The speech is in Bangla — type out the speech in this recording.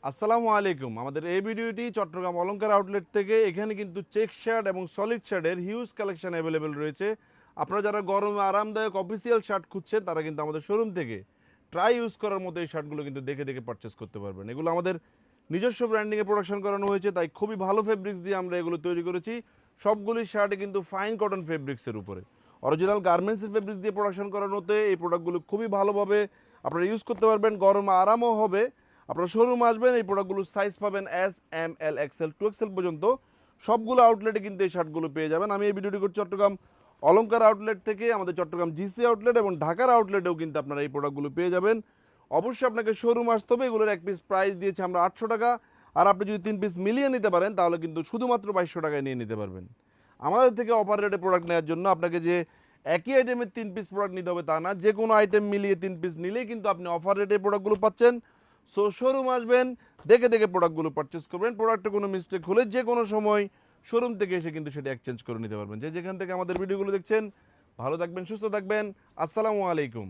আসসালামু আলাইকুম। আমাদের এই ভিডিওটি চট্টগ্রাম অলংকার আউটলেট থেকে। এখানে কিন্তু চেক শার্ট এবং সলিড শার্টের হিউজ কালেকশন অ্যাভেলেবেল রয়েছে। আপনারা যারা গরমে আরামদায়ক অফিসিয়াল শার্ট খুঁজছেন তারা কিন্তু আমাদের শোরুম থেকে ট্রাই ইউজ করার মতো এই শার্টগুলো কিন্তু দেখে দেখে পারচেস করতে পারবেন। এগুলো আমাদের নিজস্ব ব্র্যান্ডিংয়ে প্রোডাকশন করানো হয়েছে, তাই খুবই ভালো ফেব্রিক্স দিয়ে আমরা এগুলো তৈরি করেছি। সবগুলি শার্টে কিন্তু ফাইন কটন ফেব্রিক্সের উপরে অরিজিনাল গার্মেন্টসের ফেব্রিক্স দিয়ে প্রোডাকশন করানোতে এই প্রোডাক্টগুলো খুবই ভালোভাবে আপনারা ইউজ করতে পারবেন। গরমে আরামও হবে। আপনারা শোরুম আসবেন, এই প্রোডাক্টগুলোর সাইজ পাবেন এস, এম, এল, এক্সেল, 2XL পর্যন্ত সবগুলো আউটলেটে কিন্তু এই শার্টগুলো পেয়ে যাবেন। আমি এই ভিডিওটি করছি চট্টগ্রাম অলংকার আউটলেট থেকে। আমাদের চট্টগ্রাম জিসি আউটলেট এবং ঢাকার আউটলেটেও কিন্তু আপনারা এই প্রোডাক্টগুলো পেয়ে যাবেন। অবশ্যই আপনাকে শোরুম আসতে হবে। এগুলোর এক পিস প্রাইস দিয়েছি আমরা 800 টাকা। আর আপনি যদি 3 পিস মিলিয়ে নিতে পারেন তাহলে কিন্তু শুধুমাত্র 2200 টাকায় নিয়ে নিতে পারবেন। আমাদের থেকে অফার রেটে প্রোডাক্ট নেওয়ার জন্য আপনাকে যে একই আইটেমের 3 পিস প্রোডাক্ট নিতে হবে তা না, যে কোনো আইটেম মিলিয়ে 3 পিস নিলেই কিন্তু আপনি অফার রেটে প্রোডাক্টগুলো পাচ্ছেন। সো শোরুম আসবেন, দেখে দেখে প্রোডাক্টগুলো পারচেস করবেন। প্রোডাক্টে কোনো মিস্টেক হলে যে কোনো সময় শোরুম থেকে এসে কিন্তু সেটা এক্সচেঞ্জ করে নিতে পারবেন। যে যেখান থেকে আমাদের ভিডিওগুলো দেখছেন, ভালো থাকবেন, সুস্থ থাকবেন। আসসালামু আলাইকুম।